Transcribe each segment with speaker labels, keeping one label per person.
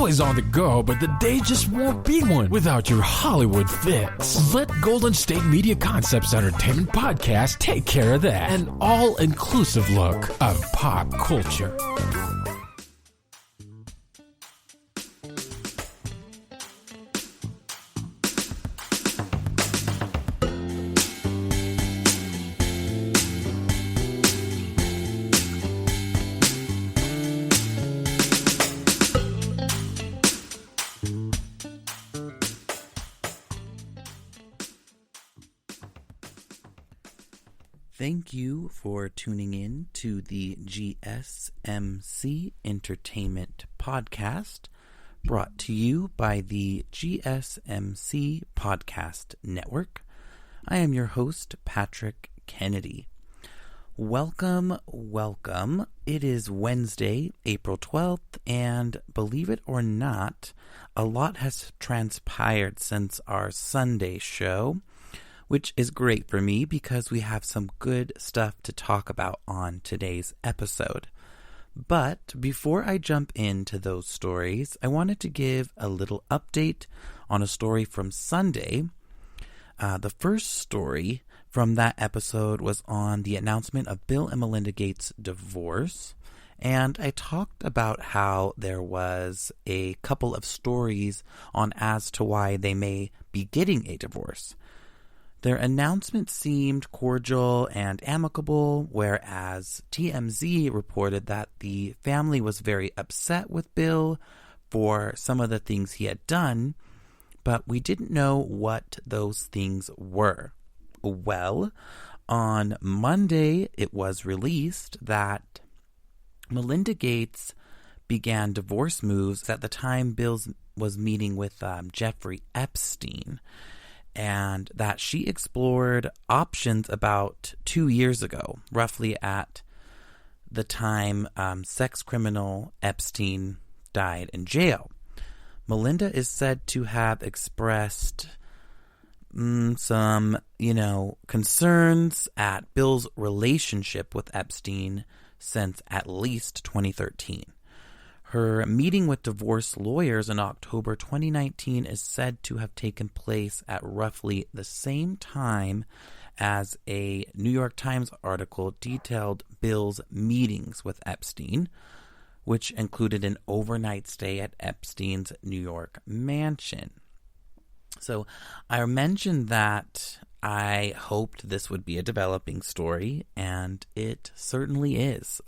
Speaker 1: always on the go, but the day just won't be one without your Hollywood fix. Let Golden State Media Concepts Entertainment Podcast take care of that. An all-inclusive look of pop culture.
Speaker 2: Thank you for tuning in to the GSMC Entertainment Podcast, brought to you by the GSMC Podcast Network. I am your host, Patrick Kennedy. Welcome. It is Wednesday, April 12th, and believe it or not, a lot has transpired since our Sunday show, which is great for me because we have some good stuff to talk about on today's episode. But before I jump into those stories, I wanted to give a little update on a story from Sunday. The first story from that episode was on the announcement of Bill and Melinda Gates' divorce. And I talked about how there was a couple of stories on as to why they may be getting a divorce. Their announcement seemed cordial and amicable, whereas TMZ reported that the family was very upset with Bill for some of the things he had done, but we didn't know what those things were. Well, on Monday, it was released that Melinda Gates began divorce moves at the time Bill was meeting with Jeffrey Epstein, and that she explored options about 2 years ago, roughly at the time sex criminal Epstein died in jail. Melinda is said to have expressed some, concerns at Bill's relationship with Epstein since at least 2013. Her meeting with divorce lawyers in October 2019 is said to have taken place at roughly the same time as a New York Times article detailed Bill's meetings with Epstein, which included an overnight stay at Epstein's New York mansion. So I mentioned that I hoped this would be a developing story, and it certainly is.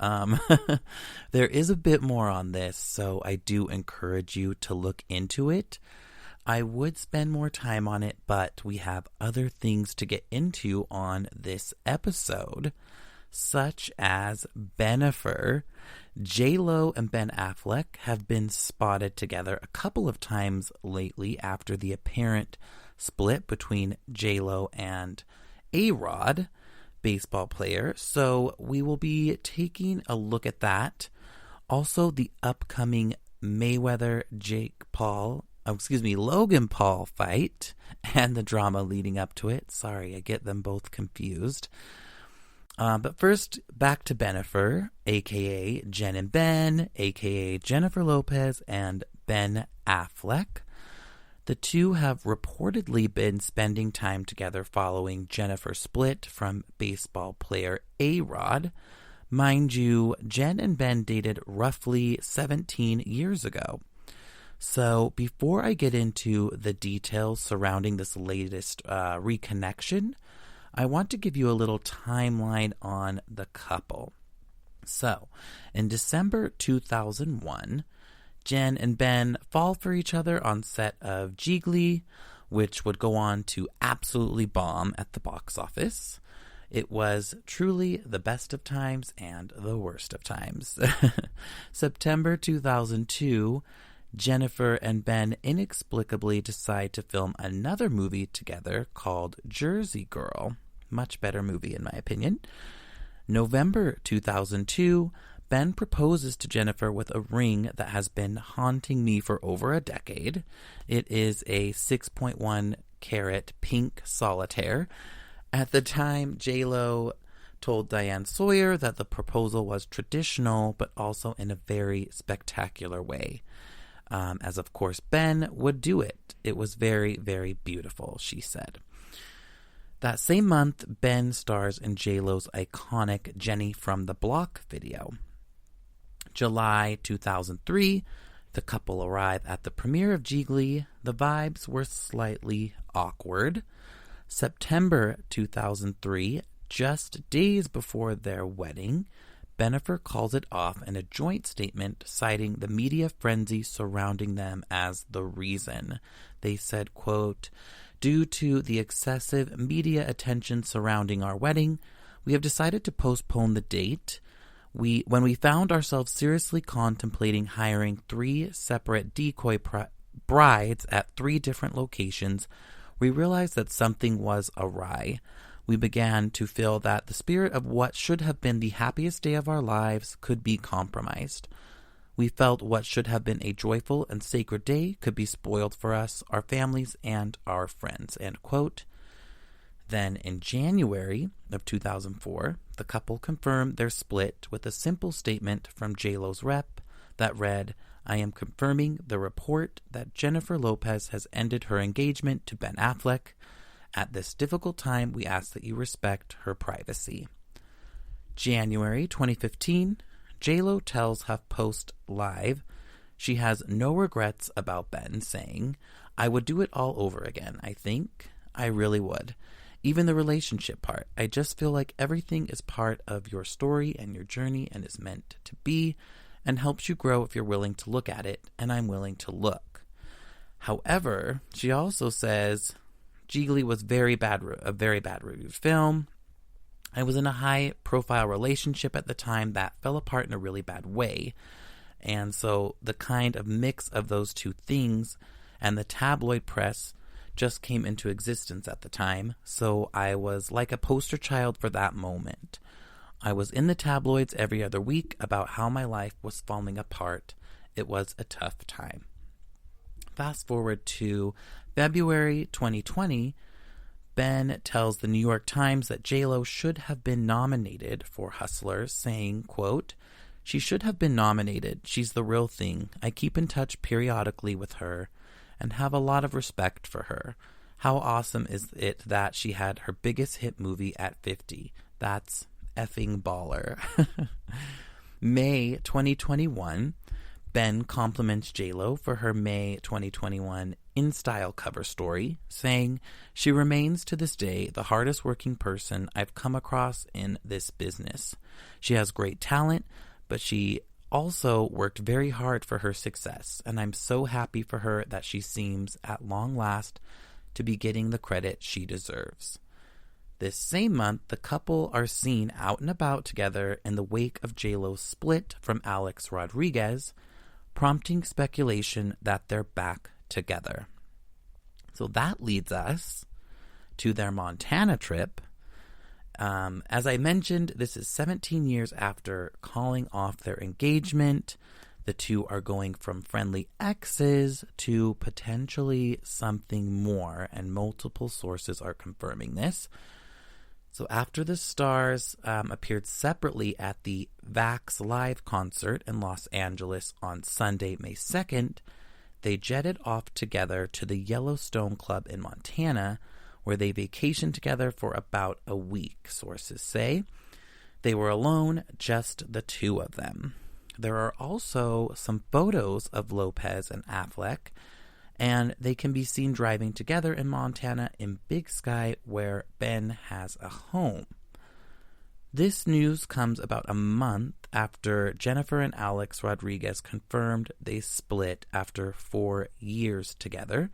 Speaker 2: There is a bit more on this, so I do encourage you to look into it. I would spend more time on it, but we have other things to get into on this episode, such as BENNIFER. J-Lo and Ben Affleck have been spotted together a couple of times lately after the apparent split between J-Lo and A-Rod, baseball player. So we will be taking a look at that. Also, the upcoming Mayweather Logan Paul fight and the drama leading up to it. Sorry, I get them both confused. But first, back to BENNIFER, a.k.a. Jen and Ben, a.k.a. Jennifer Lopez and Ben Affleck. The two have reportedly been spending time together following Jennifer's split from baseball player A-Rod. Mind you, Jen and Ben dated roughly 17 years ago. So before I get into the details surrounding this latest reconnection, I want to give you a little timeline on the couple. So, in December 2001, Jen and Ben fall for each other on set of Jiggly, which would go on to absolutely bomb at the box office. It was truly the best of times and the worst of times. September 2002, Jennifer and Ben inexplicably decide to film another movie together called Jersey Girl. Much better movie in my opinion. November 2002, Ben proposes to Jennifer with a ring that has been haunting me for over a decade. It is a 6.1 carat pink solitaire. At the time, J-Lo told Diane Sawyer that the proposal was traditional, but also in a very spectacular way. as of course Ben would do it. It was very, very beautiful, she said. That same month, Ben stars in J-Lo's iconic Jenny from the Block video. July 2003, the couple arrive at the premiere of Jiggly. The vibes were slightly awkward. September 2003, just days before their wedding, BENNIFER calls it off in a joint statement citing the media frenzy surrounding them as the reason. They said, quote, "Due to the excessive media attention surrounding our wedding, we have decided to postpone the date. When we found ourselves seriously contemplating hiring 3 separate decoy brides at 3 different locations, we realized that something was awry. We began to feel that the spirit of what should have been the happiest day of our lives could be compromised. We felt what should have been a joyful and sacred day could be spoiled for us, our families, and our friends," end quote. Then in January of 2004, the couple confirmed their split with a simple statement from J-Lo's rep that read, "I am confirming the report that Jennifer Lopez has ended her engagement to Ben Affleck. At this difficult time, we ask that you respect her privacy." January 2015, J-Lo tells HuffPost Live she has no regrets about Ben, saying, "I would do it all over again, I think. I really would. Even the relationship part. I just feel like everything is part of your story and your journey and is meant to be and helps you grow if you're willing to look at it, and I'm willing to look." However, she also says, Jiggly was a very bad reviewed film. I was in a high-profile relationship at the time that fell apart in a really bad way. And so the kind of mix of those two things and the tabloid press just came into existence at the time. So I was like a poster child for that moment. I was in the tabloids every other week about how my life was falling apart. It was a tough time. Fast forward to February 2020, Ben tells the New York Times that J-Lo should have been nominated for Hustler, saying, quote, "She should have been nominated. She's the real thing. I keep in touch periodically with her and have a lot of respect for her. How awesome is it that she had her biggest hit movie at 50? That's effing baller." May 2021, Ben compliments J-Lo for her May 2021 InStyle cover story, saying, "She remains to this day the hardest working person I've come across in this business. She has great talent, but she also worked very hard for her success, and I'm so happy for her that she seems at long last to be getting the credit she deserves." This same month, the couple are seen out and about together in the wake of J-Lo's split from Alex Rodriguez, prompting speculation that they're back together. So that leads us to their Montana trip. As I mentioned, this is 17 years after calling off their engagement. The two are going from friendly exes to potentially something more, and multiple sources are confirming this. So after the stars appeared separately at the Vax Live concert in Los Angeles on Sunday, May 2nd, they jetted off together to the Yellowstone Club in Montana, where they vacationed together for about a week, sources say. They were alone, just the two of them. There are also some photos of Lopez and Affleck, and they can be seen driving together in Montana in Big Sky, where Ben has a home. This news comes about a month after Jennifer and Alex Rodriguez confirmed they split after 4 years together.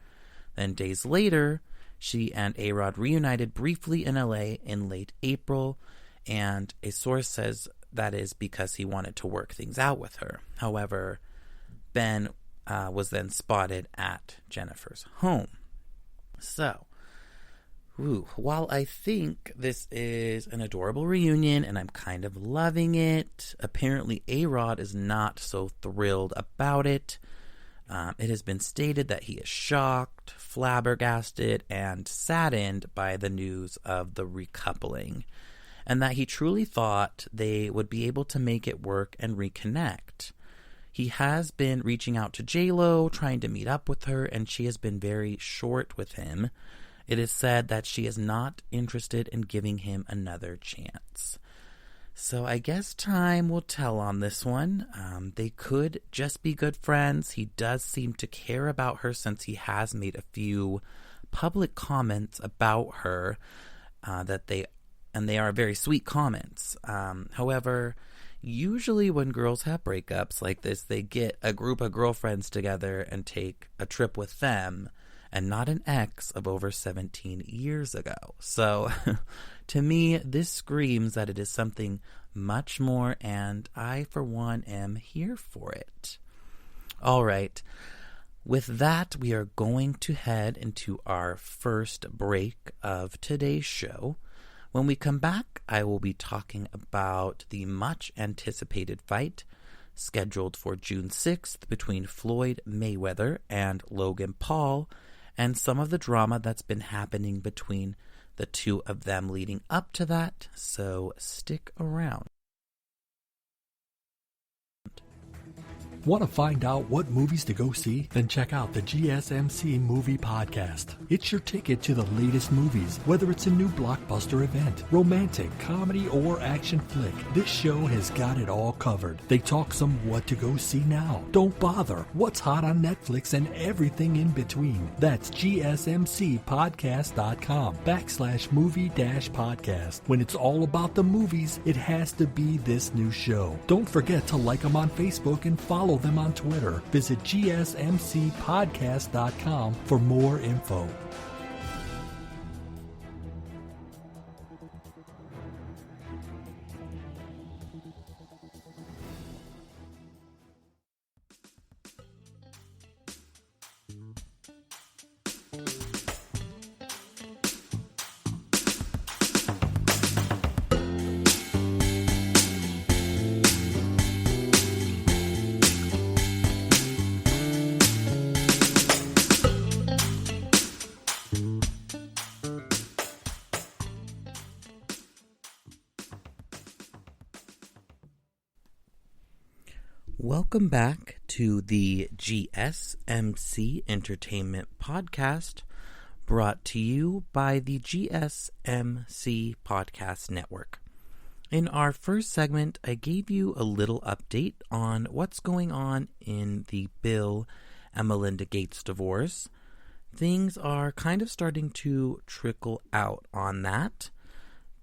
Speaker 2: Then days later, she and A-Rod reunited briefly in LA in late April, and a source says that is because he wanted to work things out with her. However, Ben was then spotted at Jennifer's home. So, while I think this is an adorable reunion and I'm kind of loving it, apparently A-Rod is not so thrilled about it. It has been stated that he is shocked, flabbergasted, and saddened by the news of the recoupling, and that he truly thought they would be able to make it work and reconnect. He has been reaching out to J-Lo, trying to meet up with her, and she has been very short with him. It is said that she is not interested in giving him another chance. So I guess time will tell on this one. They could just be good friends. He does seem to care about her since he has made a few public comments about her and they are very sweet comments. However, usually when girls have breakups like this, they get a group of girlfriends together and take a trip with them, and not an ex of over 17 years ago. So, to me, this screams that it is something much more, and I, for one, am here for it. All right. With that, we are going to head into our first break of today's show. When we come back, I will be talking about the much-anticipated fight scheduled for June 6th between Floyd Mayweather and Logan Paul, and some of the drama that's been happening between the two of them leading up to that, so stick around.
Speaker 3: Want to find out what movies to go see? Then check out the GSMC Movie Podcast. It's your ticket to the latest movies, whether it's a new blockbuster event, romantic, comedy, or action flick. This show has got it all covered. They talk some what to go see now. Don't bother. What's hot on Netflix and everything in between. That's gsmcpodcast.com/movie-podcast. When it's all about the movies, it has to be this new show. Don't forget to like them on Facebook and follow them on Twitter. Visit gsmcpodcast.com for more info.
Speaker 2: Welcome back to the GSMC Entertainment Podcast, brought to you by the GSMC Podcast Network. In our first segment, I gave you a little update on what's going on in the Bill and Melinda Gates divorce. Things are kind of starting to trickle out on that.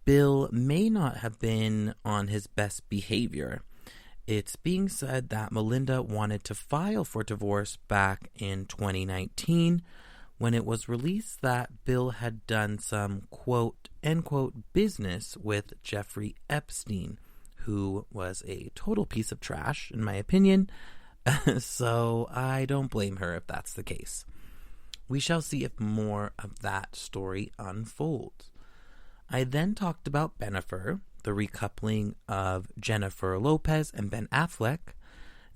Speaker 2: Bill may not have been on his best behavior. It's being said that Melinda wanted to file for divorce back in 2019 when it was released that Bill had done some quote-unquote business with Jeffrey Epstein, who was a total piece of trash, in my opinion, so I don't blame her if that's the case. We shall see if more of that story unfolds. I then talked about BENNIFER, the recoupling of Jennifer Lopez and Ben Affleck.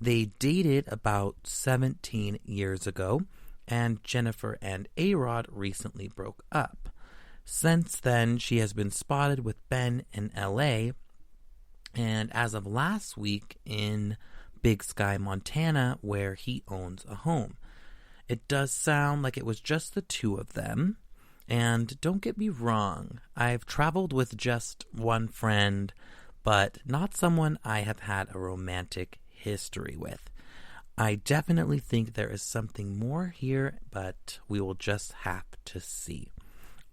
Speaker 2: They dated about 17 years ago, and Jennifer and A-Rod recently broke up. Since then, she has been spotted with Ben in LA, and as of last week in Big Sky, Montana, where he owns a home. It does sound like it was just the two of them. And don't get me wrong, I've traveled with just one friend, but not someone I have had a romantic history with. I definitely think there is something more here, but we will just have to see.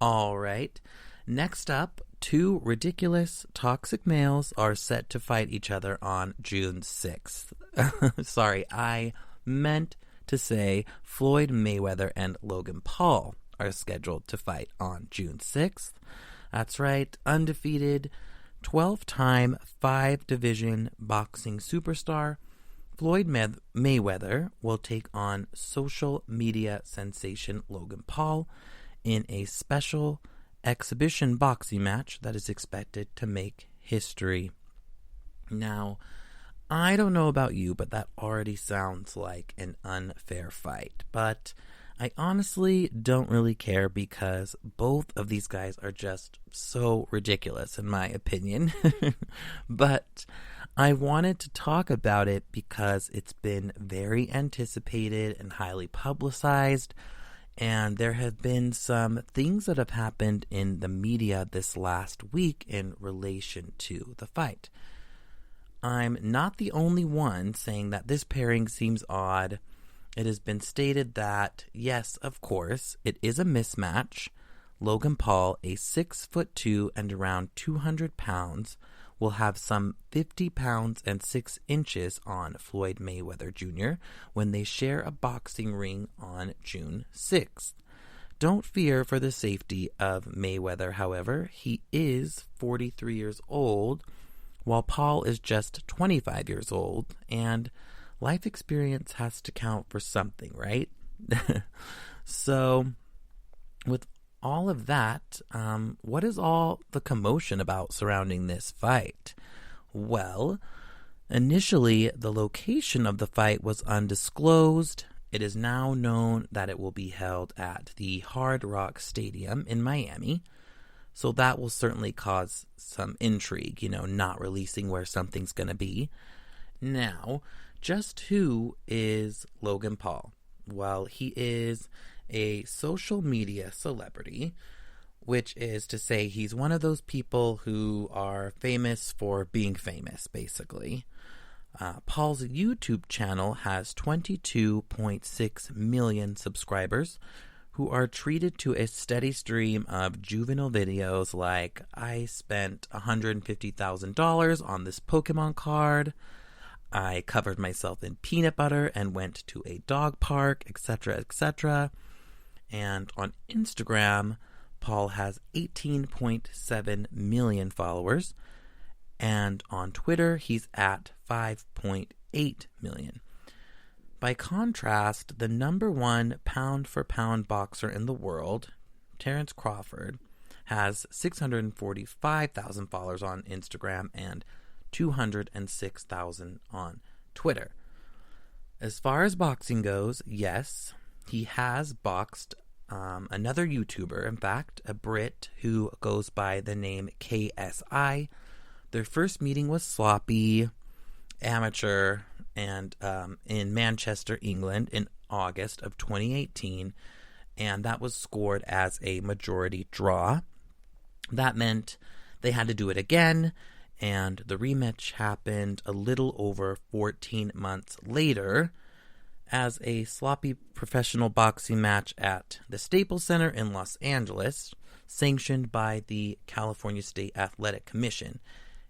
Speaker 2: All right, next up, two ridiculous, toxic males are set to fight each other on June 6th. Sorry, I meant to say Floyd Mayweather and Logan Paul are scheduled to fight on June 6th. That's right, undefeated, 12-time 5-division boxing superstar Floyd Mayweather will take on social media sensation Logan Paul in a special exhibition boxing match that is expected to make history. Now, I don't know about you, but that already sounds like an unfair fight, but I honestly don't really care because both of these guys are just so ridiculous in my opinion. But I wanted to talk about it because it's been very anticipated and highly publicized, and there have been some things that have happened in the media this last week in relation to the fight. I'm not the only one saying that this pairing seems odd. It has been stated that, yes, of course, it is a mismatch. Logan Paul, a 6'2" and around 200 pounds, will have some 50 pounds and 6 inches on Floyd Mayweather Jr. when they share a boxing ring on June 6th. Don't fear for the safety of Mayweather, however. He is 43 years old, while Paul is just 25 years old, and life experience has to count for something, right? So, with all of that, what is all the commotion about surrounding this fight? Well, initially, the location of the fight was undisclosed. It is now known that it will be held at the Hard Rock Stadium in Miami. So that will certainly cause some intrigue, not releasing where something's going to be. Now, just who is Logan Paul? Well, he is a social media celebrity, which is to say he's one of those people who are famous for being famous, basically. Paul's YouTube channel has 22.6 million subscribers who are treated to a steady stream of juvenile videos like, I spent $150,000 on this Pokemon card, I covered myself in peanut butter and went to a dog park, etc., etc., and on Instagram, Paul has 18.7 million followers. And on Twitter, he's at 5.8 million. By contrast, the number one pound-for-pound boxer in the world, Terence Crawford, has 645,000 followers on Instagram and 206,000 on Twitter. As far as boxing goes, yes, he has boxed another YouTuber, in fact, a Brit who goes by the name KSI. Their first meeting was sloppy, amateur, and in Manchester, England, in August of 2018, and that was scored as a majority draw. That meant they had to do it again, and the rematch happened a little over 14 months later as a sloppy professional boxing match at the Staples Center in Los Angeles, sanctioned by the California State Athletic Commission,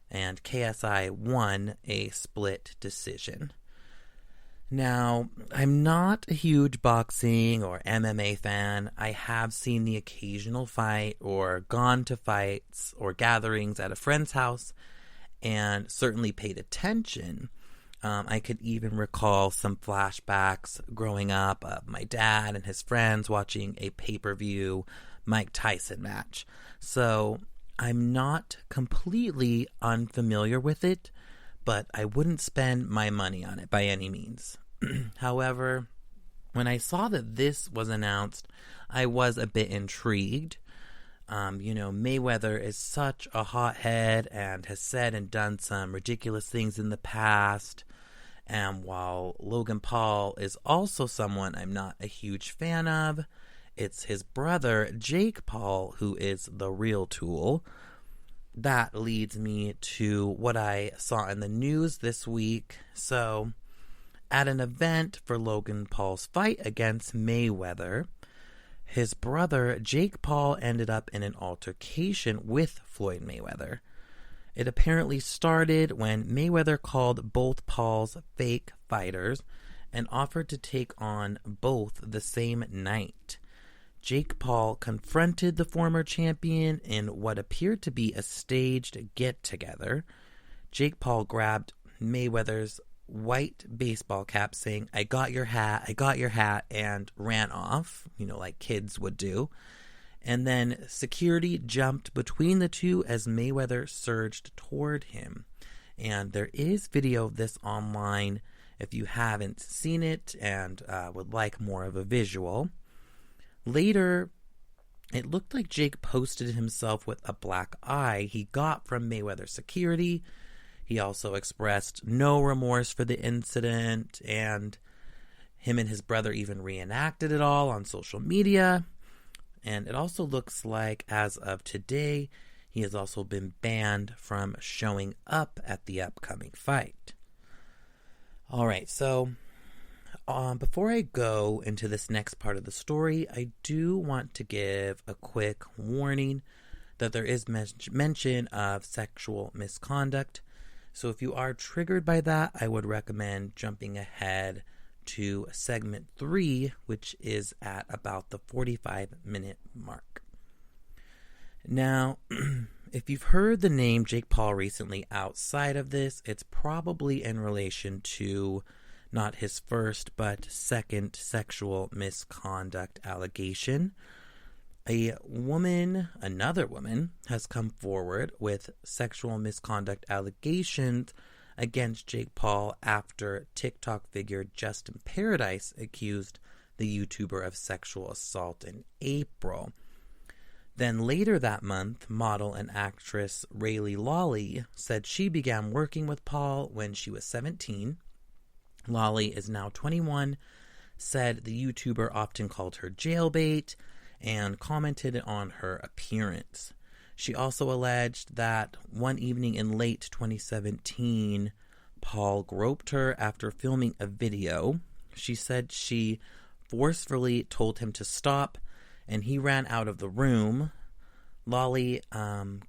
Speaker 2: and KSI won a split decision. Now, I'm not a huge boxing or MMA fan. I have seen the occasional fight or gone to fights or gatherings at a friend's house and certainly paid attention. I could even recall some flashbacks growing up of my dad and his friends watching a pay-per-view Mike Tyson match. So I'm not completely unfamiliar with it, but I wouldn't spend my money on it by any means. However, when I saw that this was announced, I was a bit intrigued. Mayweather is such a hothead and has said and done some ridiculous things in the past. And while Logan Paul is also someone I'm not a huge fan of, it's his brother, Jake Paul, who is the real tool. That leads me to what I saw in the news this week. So, at an event for Logan Paul's fight against Mayweather, his brother, Jake Paul, ended up in an altercation with Floyd Mayweather. It apparently started when Mayweather called both Pauls fake fighters and offered to take on both the same night. Jake Paul confronted the former champion in what appeared to be a staged get-together. Jake Paul grabbed Mayweather's white baseball cap saying, I got your hat, and ran off, like kids would do. And then security jumped between the two as Mayweather surged toward him. And there is video of this online if you haven't seen it and would like more of a visual. Later, it looked like Jake posted himself with a black eye he got from Mayweather security. He also expressed no remorse for the incident, and him and his brother even reenacted it all on social media. And it also looks like, as of today, he has also been banned from showing up at the upcoming fight. All right, so before I go into this next part of the story, I do want to give a quick warning that there is mention of sexual misconduct. So if you are triggered by that, I would recommend jumping ahead to segment 3, which is at about the 45-minute mark. Now, if you've heard the name Jake Paul recently outside of this, it's probably in relation to not his first but second sexual misconduct allegation. Another woman has come forward with sexual misconduct allegations against Jake Paul after TikTok figure Justin Paradise accused the YouTuber of sexual assault in April. Then later that month, model and actress Rayleigh Lawley said she began working with Paul when she was 17. Lawley is now 21, said the YouTuber often called her jailbait, and commented on her appearance. She also alleged that one evening in late 2017, Paul groped her after filming a video. She said she forcefully told him to stop, and he ran out of the room. Lawley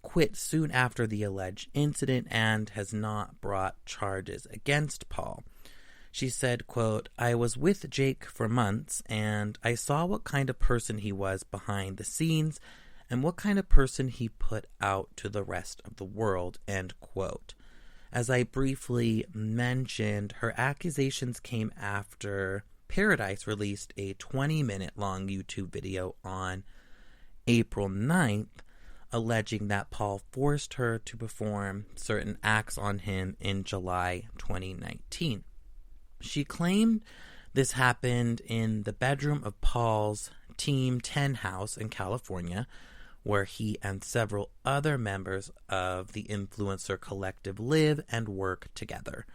Speaker 2: quit soon after the alleged incident and has not brought charges against Paul. She said, quote, "I was with Jake for months, and I saw what kind of person he was behind the scenes and what kind of person he put out to the rest of the world," end quote. As I briefly mentioned, her accusations came after Paradise released a 20-minute long YouTube video on April 9th, alleging that Paul forced her to perform certain acts on him in July 2019. She claimed this happened in the bedroom of Paul's Team 10 house in California, where he and several other members of the influencer collective live and work together.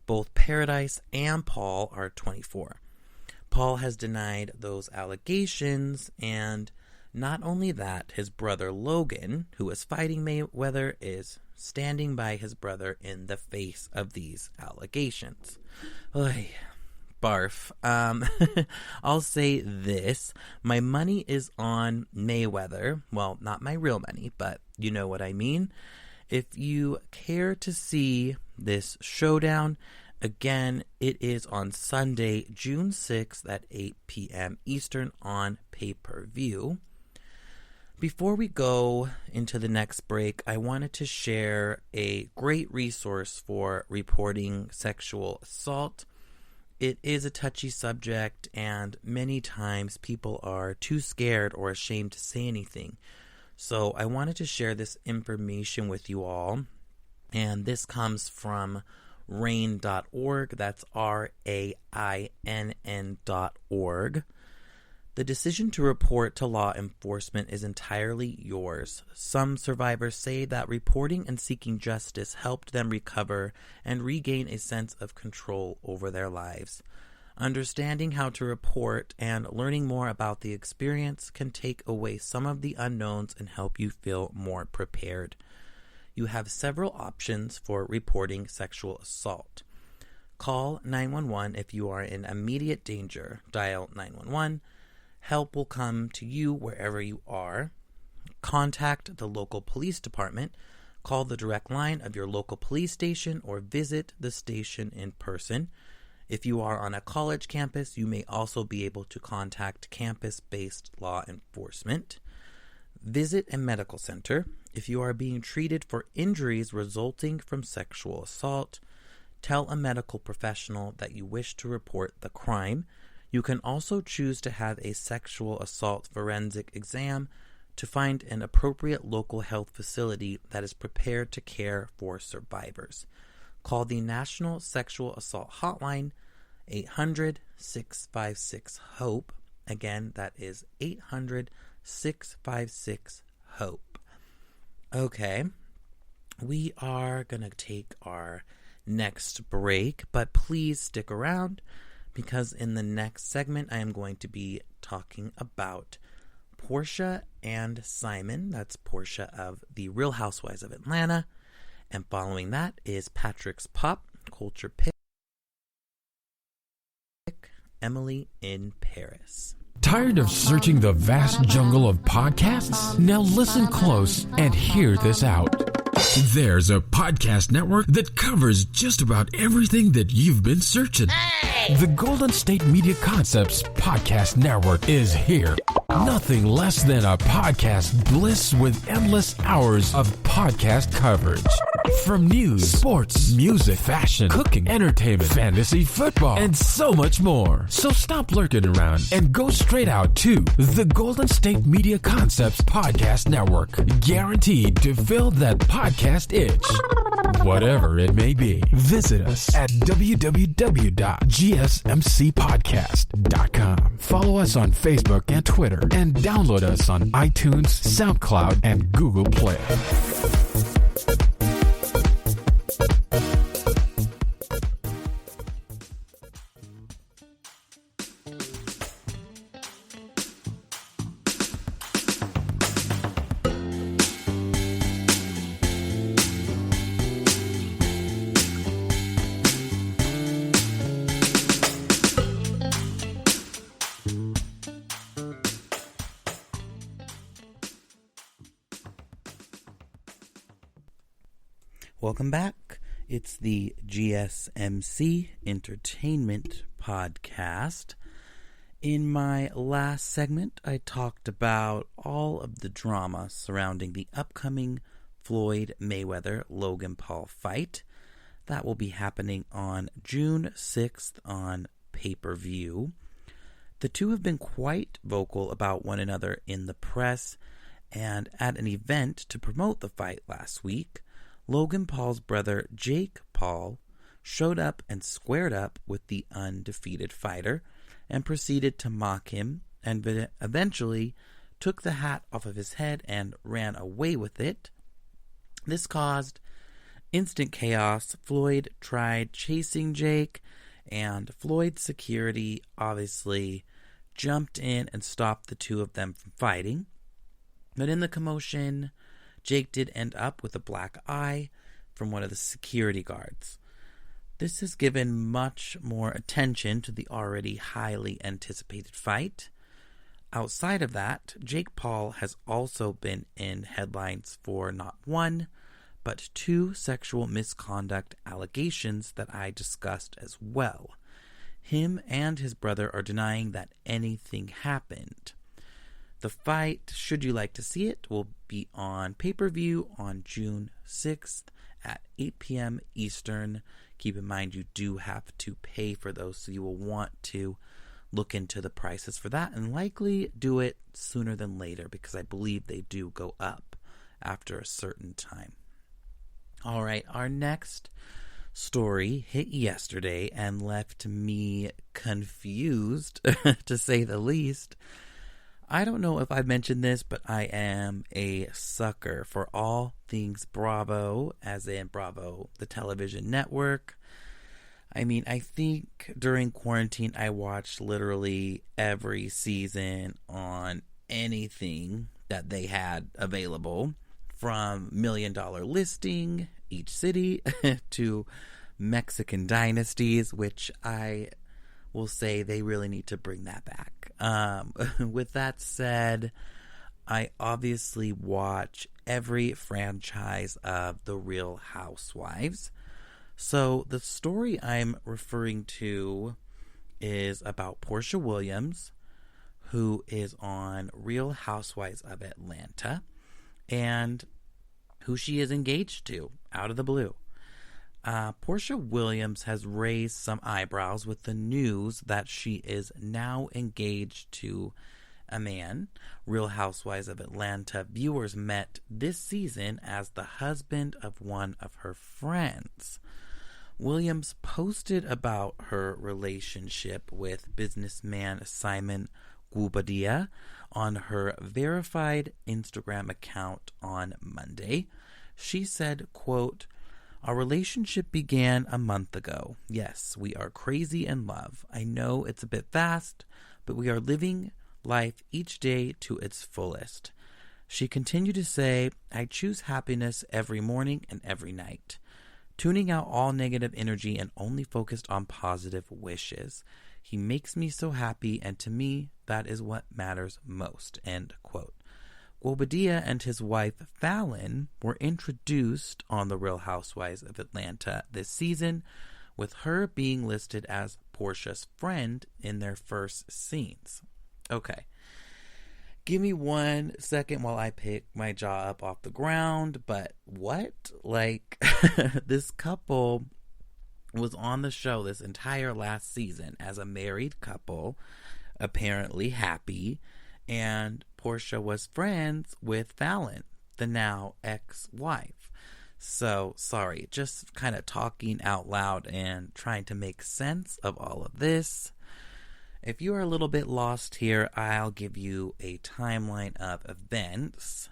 Speaker 2: Both Paradise and Paul are 24. Paul has denied those allegations, and not only that, his brother Logan, who is fighting Mayweather, is standing by his brother in the face of these allegations. Oy, barf. I'll say this. My money is on Mayweather. Well, not my real money, but you know what I mean. If you care to see this showdown, again, it is on Sunday, June 6th at 8 p.m. Eastern on pay-per-view. Before we go into the next break, I wanted to share a great resource for reporting sexual assault. It is a touchy subject, and many times people are too scared or ashamed to say anything. So I wanted to share this information with you all, and this comes from RAINN.org. That's RAINN.org. The decision to report to law enforcement is entirely yours. Some survivors say that reporting and seeking justice helped them recover and regain a sense of control over their lives. Understanding how to report and learning more about the experience can take away some of the unknowns and help you feel more prepared. You have several options for reporting sexual assault. Call 911 if you are in immediate danger. Dial 911. Help will come to you wherever you are. Contact the local police department. Call the direct line of your local police station or visit the station in person. If you are on a college campus, you may also be able to contact campus-based law enforcement. Visit a medical center. If you are being treated for injuries resulting from sexual assault, tell a medical professional that you wish to report the crime. You can also choose to have a sexual assault forensic exam to find an appropriate local health facility that is prepared to care for survivors. Call the National Sexual Assault Hotline, 800-656-HOPE. Again, that is 800-656-HOPE. Okay, we are going to take our next break, but please stick around because in the next segment I am going to be talking about Porsha and Simon. That's Porsha of the Real Housewives of Atlanta. And following that is Patrick's Pop Culture Pick, Emily in Paris.
Speaker 1: Tired of searching the vast jungle of podcasts? Now listen close and hear this out. There's a podcast network that covers just about everything that you've been searching. Hey! The Golden State Media Concepts Podcast Network is here. Nothing less than a podcast bliss with endless hours of podcast coverage. From news, sports, music, fashion, cooking, entertainment, fantasy, football, and so much more. So stop lurking around and go straight out to the Golden State Media Concepts Podcast Network. Guaranteed to fill that podcast itch. Whatever it may be. Visit us at www.gsmcpodcast.com. Follow us on Facebook and Twitter and download us on iTunes, SoundCloud, and Google Play.
Speaker 2: Welcome back. It's the GSMC Entertainment Podcast. In my last segment, I talked about all of the drama surrounding the upcoming Floyd Mayweather Logan Paul fight. That will be happening on June 6th on pay-per-view. The two have been quite vocal about one another in the press, and at an event to promote the fight last week, Logan Paul's brother Jake Paul showed up and squared up with the undefeated fighter and proceeded to mock him and eventually took the hat off of his head and ran away with it. This caused instant chaos. Floyd tried chasing Jake, and Floyd's security obviously jumped in and stopped the two of them from fighting. But in the commotion, Jake did end up with a black eye from one of the security guards. This has given much more attention to the already highly anticipated fight. Outside of that, Jake Paul has also been in headlines for not one, but two sexual misconduct allegations that I discussed as well. Him and his brother are denying that anything happened. The fight, should you like to see it, will be on pay-per-view on June 6th at 8 p.m. Eastern. Keep in mind you do have to pay for those, so you will want to look into the prices for that and likely do it sooner than later because I believe they do go up after a certain time. All right, our next story hit yesterday and left me confused, to say the least. I don't know if I've mentioned this, but I am a sucker for all things Bravo, as in Bravo, the television network. I mean, I think during quarantine, I watched literally every season on anything that they had available, from $1 Million Listing, each city, to Mexican Dynasties, which I will say they really need to bring that back. With that said, I obviously watch every franchise of The Real Housewives. So the story I'm referring to is about Porsha Williams, who is on Real Housewives of Atlanta, and who she is engaged to out of the blue. Porsha Williams has raised some eyebrows with the news that she is now engaged to a man. Real Housewives of Atlanta viewers met this season as the husband of one of her friends. Williams posted about her relationship with businessman Simon Guobadia on her verified Instagram account on Monday. She said, quote, "Our relationship began a month ago. Yes, we are crazy in love. I know it's a bit fast, but we are living life each day to its fullest." She continued to say, "I choose happiness every morning and every night, tuning out all negative energy and only focused on positive wishes. He makes me so happy, and to me, that is what matters most." End quote. Gwobadia and his wife Fallon were introduced on The Real Housewives of Atlanta this season, with her being listed as Porsha's friend in their first scenes. Okay. Give me 1 second while I pick my jaw up off the ground, but what? Like, this couple was on the show this entire last season as a married couple, apparently happy, and Porsha was friends with Fallon, the now ex-wife. So, sorry, just kind of talking out loud and trying to make sense of all of this. If you are a little bit lost here, I'll give you a timeline of events.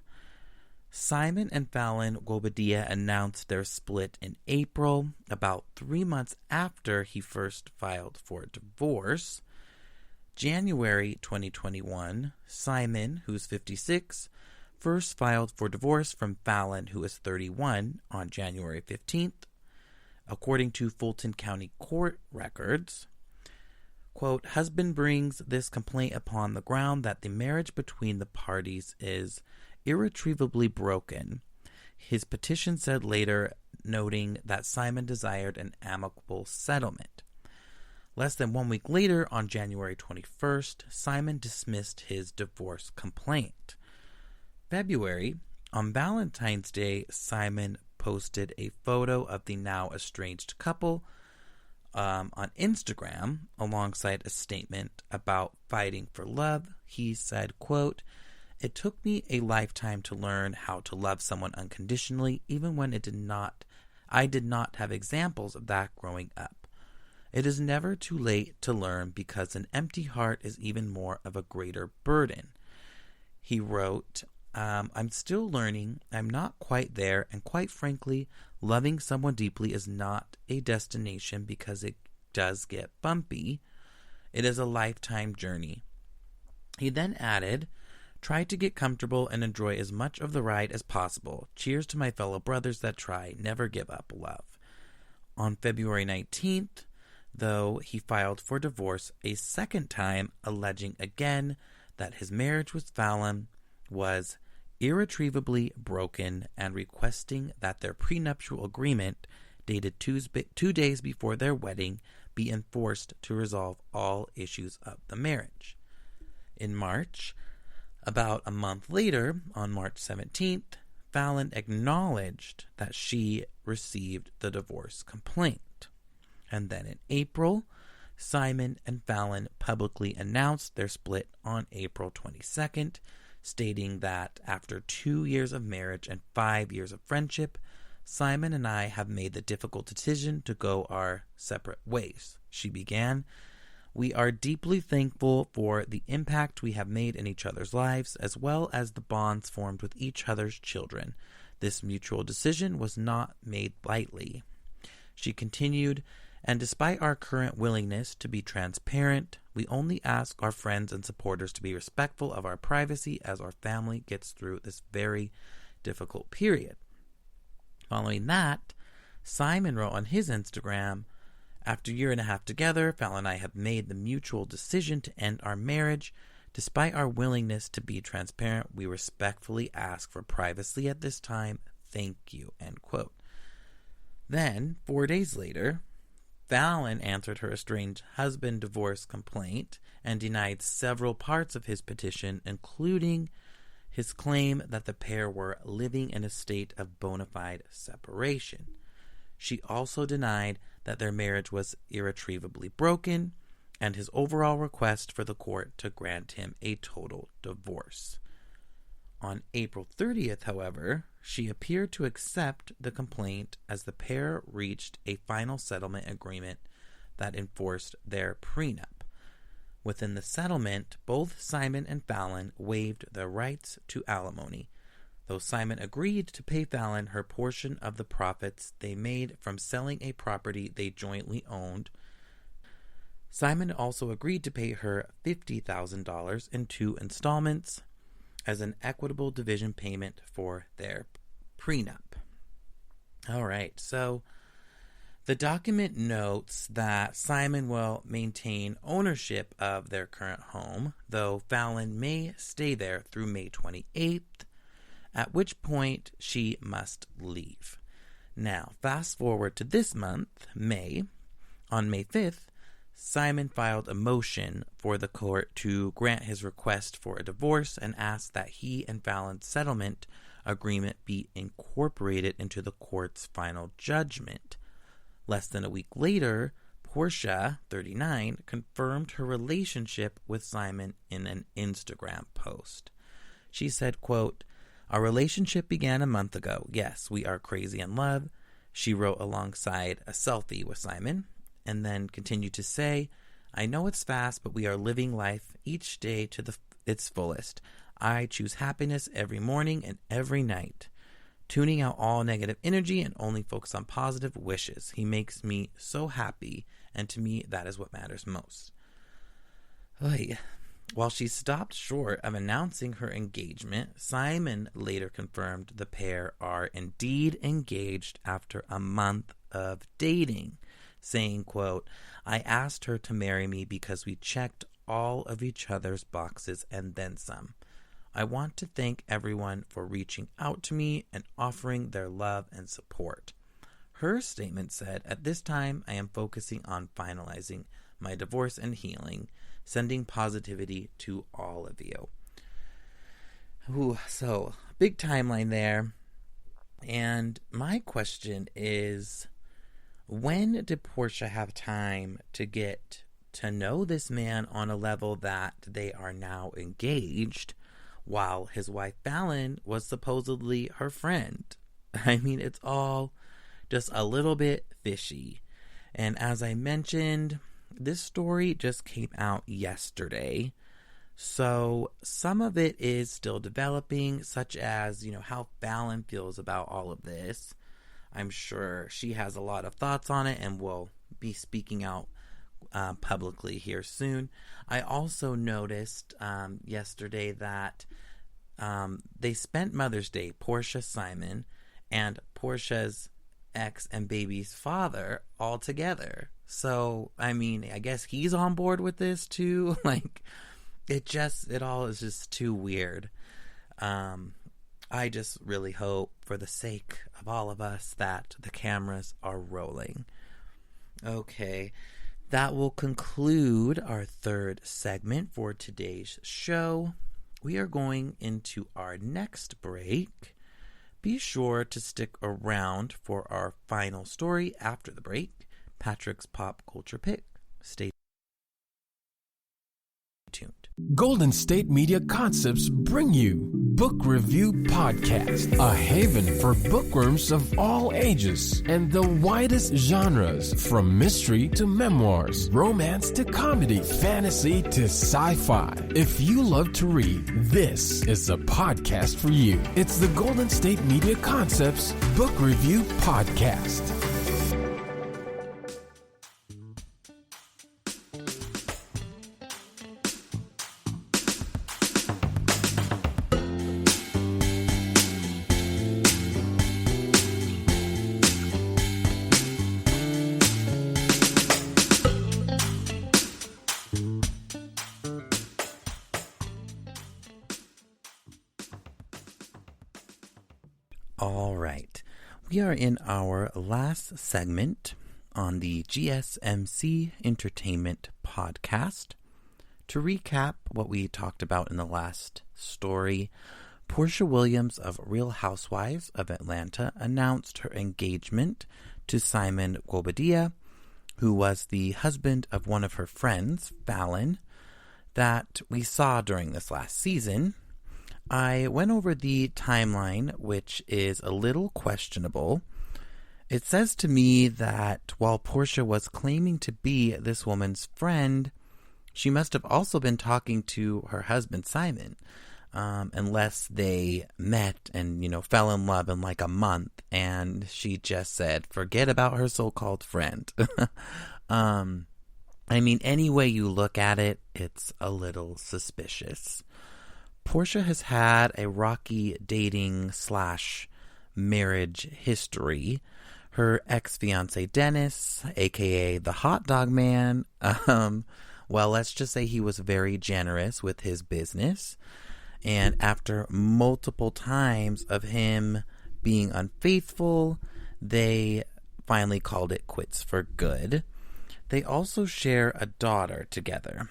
Speaker 2: Simon and Fallon Gwobadia announced their split in April, about 3 months after he first filed for divorce. January 2021, Simon, who's 56, first filed for divorce from Fallon, who is 31, on January 15th. According to Fulton County Court records, quote, "Husband brings this complaint upon the ground that the marriage between the parties is irretrievably broken." His petition said later, noting that Simon desired an amicable settlement. Less than 1 week later, on January 21st, Simon dismissed his divorce complaint. February, on Valentine's Day, Simon posted a photo of the now estranged couple on Instagram alongside a statement about fighting for love. He said, quote, "It took me a lifetime to learn how to love someone unconditionally, even when I did not have examples of that growing up. It is never too late to learn, because an empty heart is even more of a greater burden." He wrote, "I'm still learning. I'm not quite there. And quite frankly, loving someone deeply is not a destination because it does get bumpy. It is a lifetime journey." He then added, "Try to get comfortable and enjoy as much of the ride as possible. Cheers to my fellow brothers that try. Never give up love." On February 19th, though, he filed for divorce a second time, alleging again that his marriage with Fallon was irretrievably broken and requesting that their prenuptial agreement, dated 2 days before their wedding, be enforced to resolve all issues of the marriage. In March, about a month later, on March 17th, Fallon acknowledged that she received the divorce complaint. And then in April, Simon and Fallon publicly announced their split on April 22nd, stating that after 2 years of marriage and 5 years of friendship, Simon and I have made the difficult decision to go our separate ways. She began, "We are deeply thankful for the impact we have made in each other's lives, as well as the bonds formed with each other's children. This mutual decision was not made lightly." She continued, "And despite our current willingness to be transparent, we only ask our friends and supporters to be respectful of our privacy as our family gets through this very difficult period." Following that, Simon wrote on his Instagram, "After a year and a half together, Fallon and I have made the mutual decision to end our marriage. Despite our willingness to be transparent, we respectfully ask for privacy at this time. Thank you." End quote. Then, 4 days later, Fallon answered her estranged husband divorce complaint and denied several parts of his petition, including his claim that the pair were living in a state of bona fide separation. She also denied that their marriage was irretrievably broken, and his overall request for the court to grant him a total divorce. On April 30th, however, she appeared to accept the complaint as the pair reached a final settlement agreement that enforced their prenup. Within the settlement, both Simon and Fallon waived their rights to alimony. though Simon agreed to pay Fallon her portion of the profits they made from selling a property they jointly owned. Simon also agreed to pay her $50,000 in 2 installments as an equitable division payment for their prenup. All right, so the document notes that Simon will maintain ownership of their current home, though Fallon may stay there through May 28th, at which point she must leave. Now, fast forward to this month, May. On May 5th, Simon filed a motion for the court to grant his request for a divorce and asked that he and Fallon's settlement agreement be incorporated into the court's final judgment. Less than a week later, Porsha, 39, confirmed her relationship with Simon in an Instagram post. She said, quote, "Our relationship began a month ago. Yes, we are crazy in love," she wrote alongside a selfie with Simon, and then continued to say, "I know it's fast, but we are living life each day to its fullest. I choose happiness every morning and every night, tuning out all negative energy and only focus on positive wishes. He makes me so happy, and to me, that is what matters most." Oy. While she stopped short of announcing her engagement, Simon later confirmed the pair are indeed engaged after a month of dating, saying, quote, "I asked her to marry me because we checked all of each other's boxes and then some. I want to thank everyone for reaching out to me and offering their love and support." Her statement said, "At this time, I am focusing on finalizing my divorce and healing, sending positivity to all of you." Ooh, so, big timeline there. And my question is, when did Porsha have time to get to know this man on a level that they are now engaged, while his wife Fallon was supposedly her friend? I mean, it's all just a little bit fishy. And as I mentioned, this story just came out yesterday, so some of it is still developing, such as, how Fallon feels about all of this. I'm sure she has a lot of thoughts on it and will be speaking out publicly here soon. I also noticed yesterday that they spent Mother's Day, Porsha, Simon, and Porsha's ex and baby's father all together. So, I mean, I guess he's on board with this too. It all is just too weird. I just really hope, for the sake of all of us, that the cameras are rolling. Okay, that will conclude our third segment for today's show. We are going into our next break. Be sure to stick around for our final story after the break, Patrick's Pop Culture Pick. Stay tuned.
Speaker 1: Golden State Media Concepts bring you Book Review Podcast, a haven for bookworms of all ages and the widest genres, from mystery to memoirs, romance to comedy, fantasy to sci-fi. If you love to read, this is the podcast for you. It's the Golden State Media Concepts Book Review Podcast.
Speaker 2: All right, we are in our last segment on the GSMC Entertainment Podcast. To recap what we talked about in the last story, Porsha Williams of Real Housewives of Atlanta announced her engagement to Simon Guobadia, who was the husband of one of her friends, Fallon, that we saw during this last season. I went over the timeline, which is a little questionable. It says to me that while Porsha was claiming to be this woman's friend, she must have also been talking to her husband, Simon. unless they met and, fell in love in like a month. And she just said, forget about her so-called friend. Any way you look at it, it's a little suspicious. Porsha has had a rocky dating / marriage history. Her ex-fiance Dennis, aka the hot dog man, let's just say he was very generous with his business. And after multiple times of him being unfaithful, they finally called it quits for good. They also share a daughter together.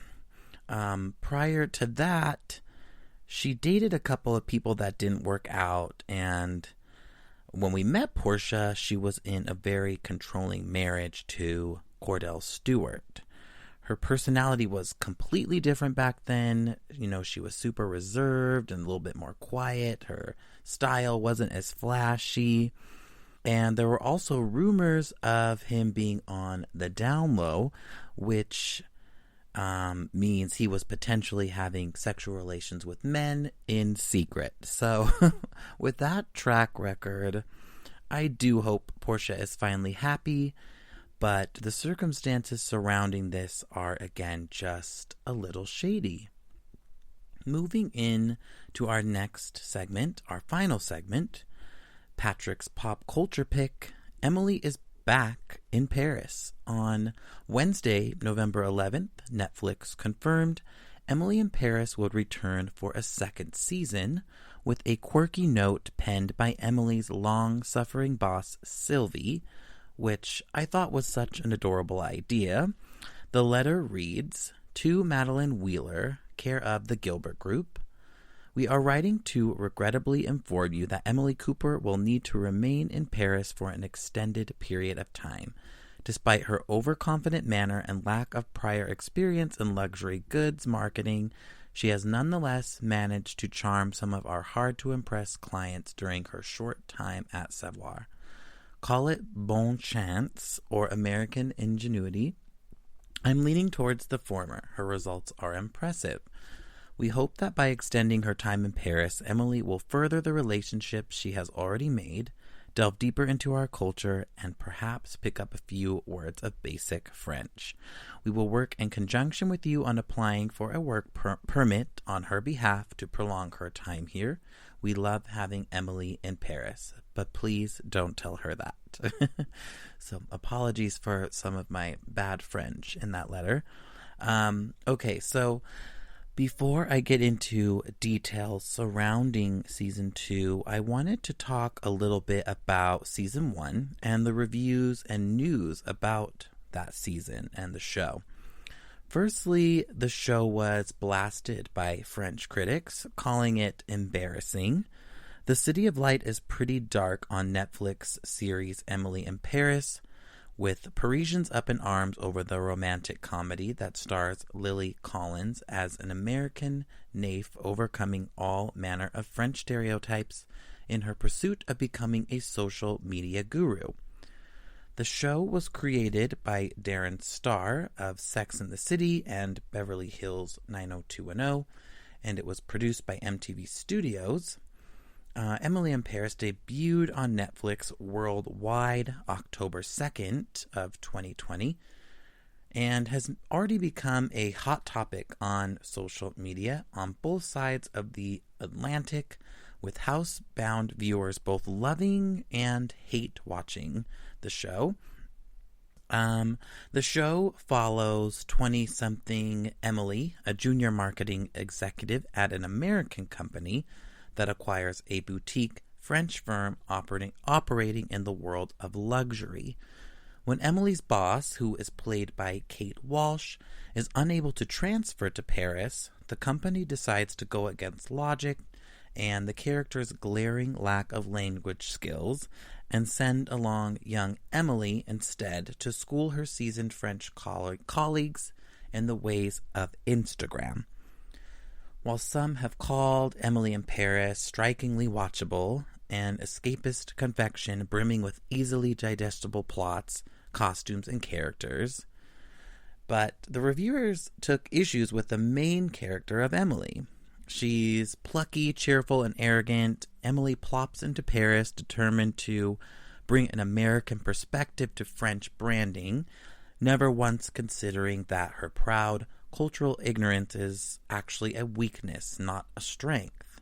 Speaker 2: Prior to that, she dated a couple of people that didn't work out, and when we met Porsha, she was in a very controlling marriage to Cordell Stewart. Her personality was completely different back then. She was super reserved and a little bit more quiet. Her style wasn't as flashy. And there were also rumors of him being on the down low, which means he was potentially having sexual relations with men in secret. So with that track record, I do hope Porsha is finally happy, but the circumstances surrounding this are, again, just a little shady. Moving in to our next segment, our final segment, Patrick's pop culture pick, Emily is back in Paris. On Wednesday, November 11th, Netflix confirmed Emily in Paris would return for a second season, with a quirky note penned by Emily's long-suffering boss, Sylvie, which I thought was such an adorable idea. The letter reads, "To Madeline Wheeler, care of the Gilbert Group. We are writing to regrettably inform you that Emily Cooper will need to remain in Paris for an extended period of time. Despite her overconfident manner and lack of prior experience in luxury goods marketing, she has nonetheless managed to charm some of our hard-to-impress clients during her short time at Savoir. Call it bon chance or American ingenuity. I'm leaning towards the former. Her results are impressive. We hope that by extending her time in Paris, Emily will further the relationships she has already made, delve deeper into our culture, and perhaps pick up a few words of basic French. We will work in conjunction with you on applying for a work permit on her behalf to prolong her time here. We love having Emily in Paris, but please don't tell her that." So apologies for some of my bad French in that letter. Okay, so before I get into details surrounding Season 2, I wanted to talk a little bit about Season 1 and the reviews and news about that season and the show. Firstly, the show was blasted by French critics, calling it embarrassing. The City of Light is pretty dark on Netflix series Emily in Paris, with Parisians up in arms over the romantic comedy that stars Lily Collins as an American naif overcoming all manner of French stereotypes in her pursuit of becoming a social media guru. The show was created by Darren Star of Sex and the City and Beverly Hills 90210, and it was produced by MTV Studios. Emily in Paris debuted on Netflix worldwide October 2nd of 2020 and has already become a hot topic on social media on both sides of the Atlantic, with housebound viewers both loving and hate watching the show. The show follows 20-something Emily, a junior marketing executive at an American company that acquires a boutique French firm operating in the world of luxury. When Emily's boss, who is played by Kate Walsh, is unable to transfer to Paris, the company decides to go against logic and the character's glaring lack of language skills and send along young Emily instead to school her seasoned French colleagues in the ways of Instagram. While some have called Emily in Paris strikingly watchable, an escapist confection brimming with easily digestible plots, costumes, and characters, but the reviewers took issues with the main character of Emily. She's plucky, cheerful, and arrogant. Emily plops into Paris, determined to bring an American perspective to French branding, never once considering that her proud cultural ignorance is actually a weakness, not a strength.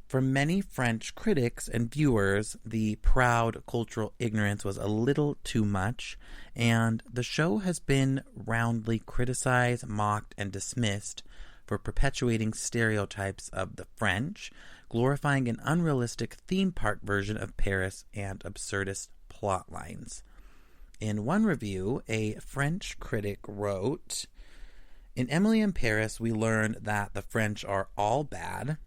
Speaker 2: For many French critics and viewers, the proud cultural ignorance was a little too much, and the show has been roundly criticized, mocked, and dismissed for perpetuating stereotypes of the French, glorifying an unrealistic theme park version of Paris, and absurdist plot lines. In one review, a French critic wrote, "In Emily in Paris, we learn that the French are all bad.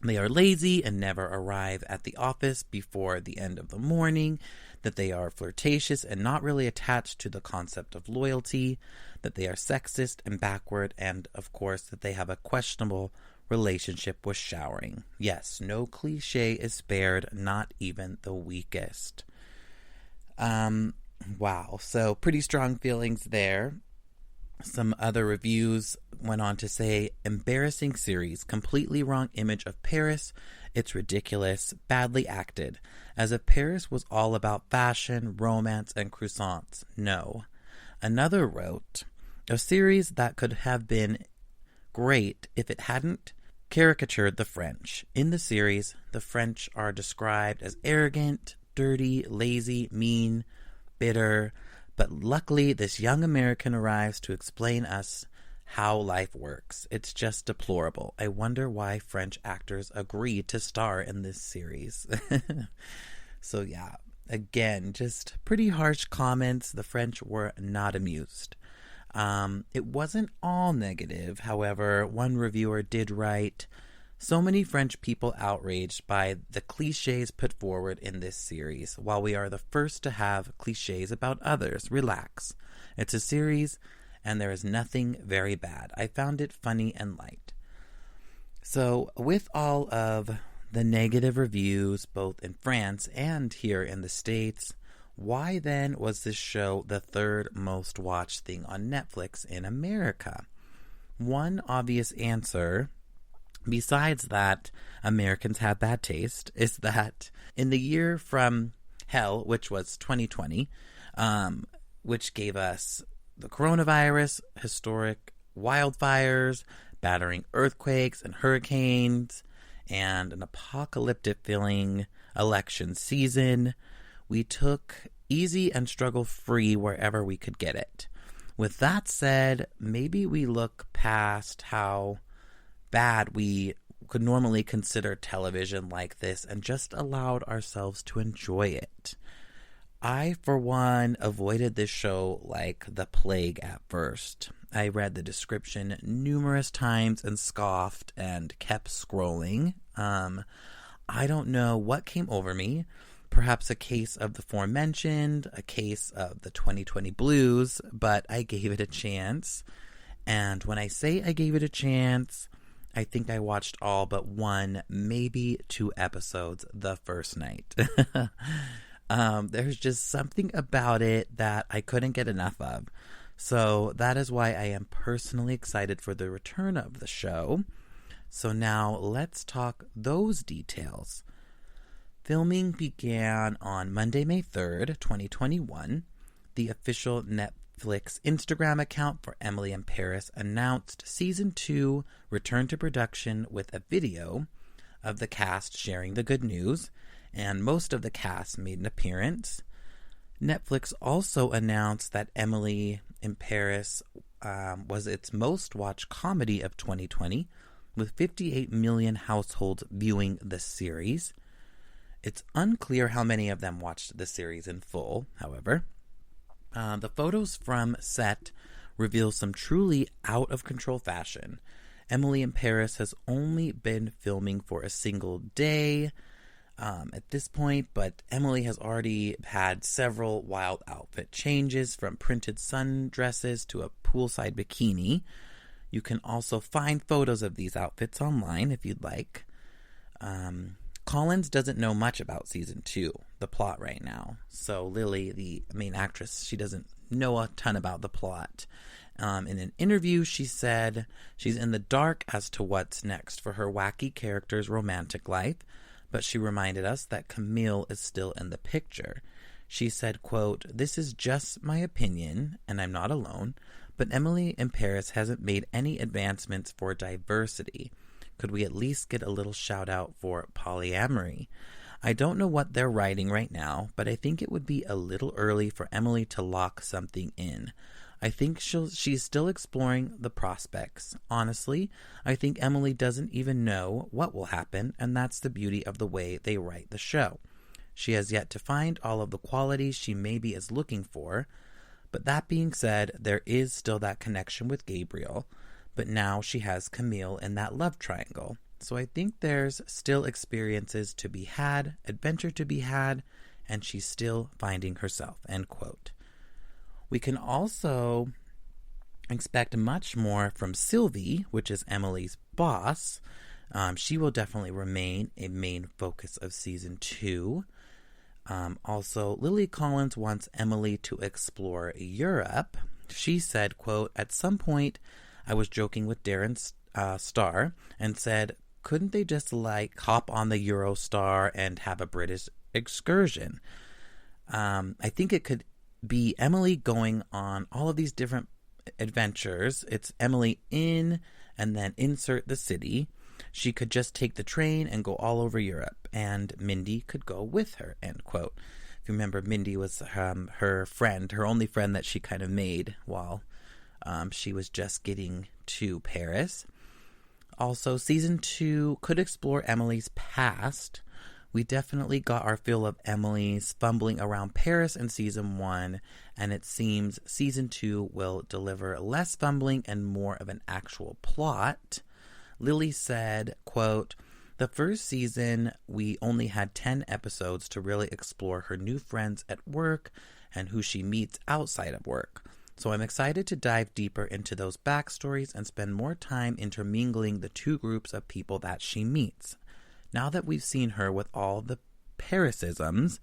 Speaker 2: They are lazy and never arrive at the office before the end of the morning, that they are flirtatious and not really attached to the concept of loyalty, that they are sexist and backward, and, of course, that they have a questionable relationship with showering. Yes, no cliche is spared, not even the weakest." Wow, so pretty strong feelings there. Some other reviews went on to say, "Embarrassing series, completely wrong image of Paris. It's ridiculous, badly acted. As if Paris was all about fashion, romance, and croissants. No." Another wrote, "A series that could have been great if it hadn't caricatured the French. In the series, the French are described as arrogant, dirty, lazy, mean, bitter. But luckily, this young American arrives to explain us how life works. It's just deplorable. I wonder why French actors agreed to star in this series." So yeah, again, just pretty harsh comments. The French were not amused. It wasn't all negative. However, one reviewer did write, "So many French people outraged by the cliches put forward in this series, while we are the first to have cliches about others. Relax. It's a series, and there is nothing very bad. I found it funny and light." So, with all of the negative reviews, both in France and here in the States, why then was this show the third most watched thing on Netflix in America? One obvious answer, besides that Americans have bad taste, is that in the year from hell, which was 2020, which gave us the coronavirus, historic wildfires, battering earthquakes and hurricanes, and an apocalyptic feeling election season, we took easy and struggle-free wherever we could get it. With that said, maybe we look past how bad we could normally consider television like this and just allowed ourselves to enjoy it. I, for one, avoided this show like the plague at first. I read the description numerous times and scoffed and kept scrolling. I don't know what came over me. Perhaps a case of the aforementioned, a case of the 2020 blues, but I gave it a chance. And when I say I gave it a chance, I think I watched all but one, maybe two episodes the first night. There's just something about it that I couldn't get enough of. So that is why I am personally excited for the return of the show. So now let's talk those details. Filming began on Monday, May 3rd, 2021. The official Netflix Instagram account for Emily in Paris announced Season 2 returned to production with a video of the cast sharing the good news, and most of the cast made an appearance. Netflix also announced that Emily in Paris was its most watched comedy of 2020, with 58 million households viewing the series. It's unclear how many of them watched the series in full, however. The photos from set reveal some truly out-of-control fashion. Emily in Paris has only been filming for a single day at this point, but Emily has already had several wild outfit changes, from printed sundresses to a poolside bikini. You can also find photos of these outfits online if you'd like. Collins doesn't know much about Season 2, the plot right now. So Lily, the main actress, she doesn't know a ton about the plot. In an interview, she said she's in the dark as to what's next for her wacky character's romantic life, but she reminded us that Camille is still in the picture. She said, quote, "This is just my opinion, and I'm not alone, but Emily in Paris hasn't made any advancements for diversity. Could we at least get a little shout out for polyamory? I don't know what they're writing right now, but I think it would be a little early for Emily to lock something in. I think she's still exploring the prospects. Honestly, I think Emily doesn't even know what will happen, and that's the beauty of the way they write the show. She has yet to find all of the qualities she maybe is looking for, but that being said, there is still that connection with Gabriel, but now she has Camille in that love triangle. So I think there's still experiences to be had, adventure to be had, and she's still finding herself," end quote. We can also expect much more from Sylvie, which is Emily's boss. She will definitely remain a main focus of season 2. Also, Lily Collins wants Emily to explore Europe. She said, quote, "At some point, I was joking with Darren Star and said, couldn't they just hop on the Eurostar and have a British excursion? I think it could be Emily going on all of these different adventures. It's Emily in and then insert the city. She could just take the train and go all over Europe, and Mindy could go with her," end quote. If you remember, Mindy was her friend, her only friend that she kind of made while she was just getting to Paris. Also, season 2 could explore Emily's past. We definitely got our fill of Emily's fumbling around Paris in season 1, and it seems season 2 will deliver less fumbling and more of an actual plot. Lily said, quote, "The first season, we only had 10 episodes to really explore her new friends at work and who she meets outside of work. So I'm excited to dive deeper into those backstories and spend more time intermingling the two groups of people that she meets. Now that we've seen her with all the Parisisms,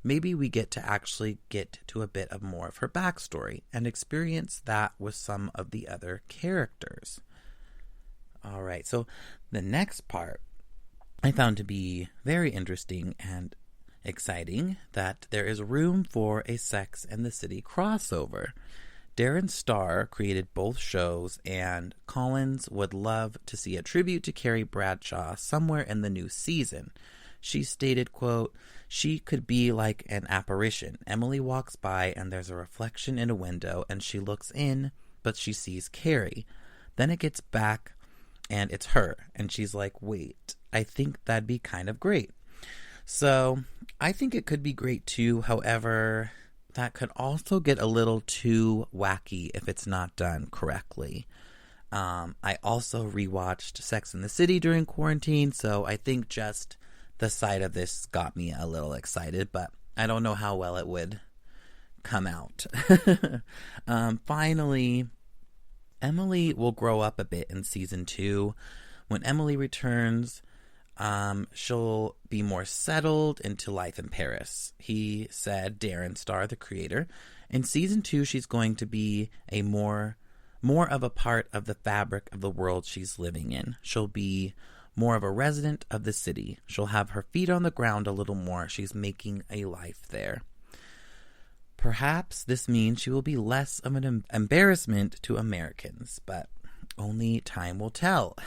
Speaker 2: maybe we get to actually get to a bit of more of her backstory and experience that with some of the other characters." All right, so the next part I found to be very interesting and exciting, that there is room for a Sex and the City crossover. Darren Star created both shows, and Collins would love to see a tribute to Carrie Bradshaw somewhere in the new season. She stated, quote, "She could be like an apparition. Emily walks by and there's a reflection in a window and she looks in, but she sees Carrie. Then it gets back and it's her. And she's like, wait, I think that'd be kind of great." So I think it could be great too. However, that could also get a little too wacky if it's not done correctly. I also rewatched Sex and the City during quarantine, so I think just the sight of this got me a little excited, but I don't know how well it would come out. Finally, Emily will grow up a bit in season 2. When Emily returns, she'll be more settled into life in Paris. He said, Darren Star, the creator, in season 2, she's going to be a more of a part of the fabric of the world she's living in. She'll be more of a resident of the city. She'll have her feet on the ground a little more. She's making a life there. Perhaps this means she will be less of an embarrassment to Americans, but only time will tell.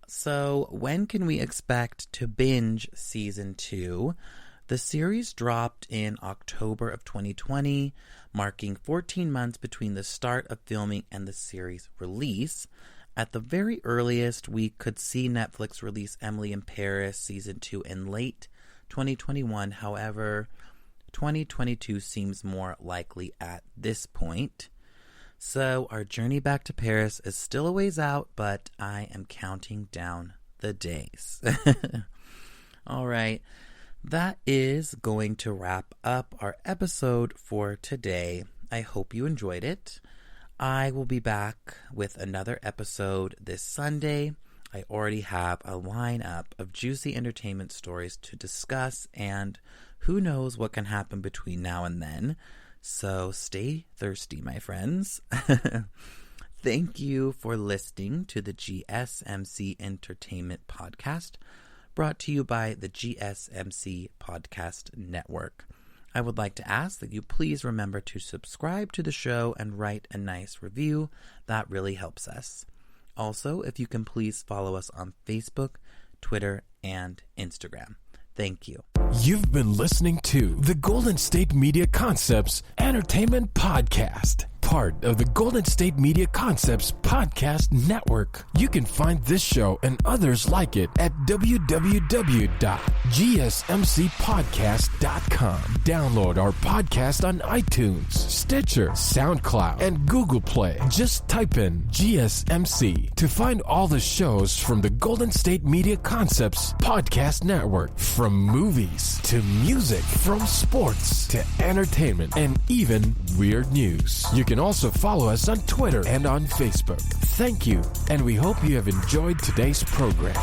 Speaker 2: So, when can we expect to binge season 2? The series dropped in October of 2020, marking 14 months between the start of filming and the series release. At the very earliest, we could see Netflix release Emily in Paris season 2 in late 2021. However, 2022 seems more likely at this point. So our journey back to Paris is still a ways out, but I am counting down the days. All right, that is going to wrap up our episode for today. I hope you enjoyed it. I will be back with another episode this Sunday. I already have a lineup of juicy entertainment stories to discuss, and who knows what can happen between now and then. So stay thirsty, my friends. Thank you for listening to the GSMC Entertainment Podcast, brought to you by the GSMC Podcast Network. I would like to ask that you please remember to subscribe to the show and write a nice review. That really helps us. Also, if you can please follow us on Facebook, Twitter, and Instagram. Thank you.
Speaker 1: You've been listening to the Golden State Media Concepts Entertainment Podcast, part of the Golden State Media Concepts Podcast Network. You can find this show and others like it at www.gsmcpodcast.com. Download our podcast on iTunes, Stitcher, SoundCloud, and Google Play. Just type in GSMC to find all the shows from the Golden State Media Concepts Podcast Network. From movies to music, from sports to entertainment, and even weird news. You can also follow us on Twitter and on Facebook. Thank you, and we hope you have enjoyed today's program.